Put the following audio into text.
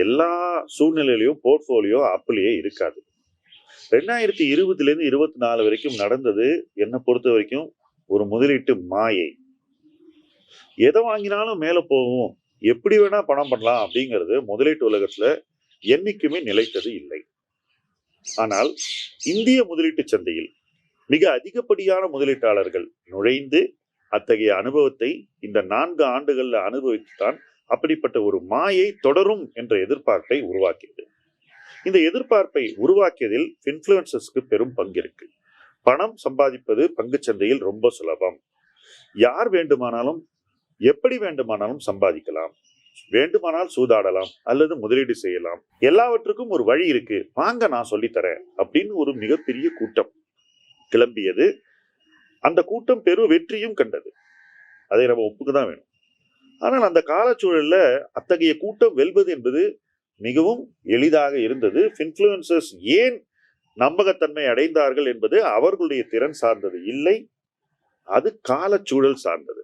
எல்லா சூழ்நிலையிலையும் போர்ட்போலியோ அப்படியே இருக்காது. 2020லேருந்து 24 வரைக்கும் நடந்தது என்னை பொறுத்த வரைக்கும் ஒரு முதலீட்டு மாயை. எதை வாங்கினாலும் மேல போகும், எப்படி வேணா பணம் பண்ணலாம் அப்படிங்கிறது முதலீட்டு உலகத்துல என்னைக்குமே நிலைத்தது இல்லை. ஆனால் இந்திய முதலீட்டு சந்தையில் மிக அதிகப்படியான முதலீட்டாளர்கள் நுழைந்து அத்தகைய அனுபவத்தை இந்த 4 ஆண்டுகள்ல அனுபவித்துத்தான் அப்படிப்பட்ட ஒரு மாயை தொடரும் என்ற எதிர்பார்ப்பை உருவாக்கியது. இந்த எதிர்பார்ப்பை உருவாக்கியதில் இன்ஃப்ளூயன்சர்ஸ்க்கு பெரும் பங்கு இருக்கு. பணம் சம்பாதிப்பது பங்கு சந்தையில் ரொம்ப சுலபம். யார் வேண்டுமானாலும் எப்படி வேண்டுமானாலும் சம்பாதிக்கலாம், வேண்டுமானால் சூதாடலாம் அல்லது முதலீடு செய்யலாம். எல்லாவற்றுக்கும் ஒரு வழி இருக்கு, வாங்க நான் சொல்லித்தரேன் அப்படின்னு ஒரு மிகப்பெரிய கூட்டம் கிளம்பியது. அந்த கூட்டம் பெரும் வெற்றியும் கண்டது. அதை நம்ம ஒப்புக்குதான் வேணும். ஆனால் அந்த காலச்சூழல்ல அத்தகைய கூட்டம் வெல்வது என்பது மிகவும் எளிதாக இருந்தது. இன்ஃப்ளூயன்சர்ஸ் ஏன் நம்பகத்தன்மை அடைந்தார்கள் என்பது அவர்களுடைய திறன் சார்ந்தது இல்லை, அது காலச்சூழல் சார்ந்தது.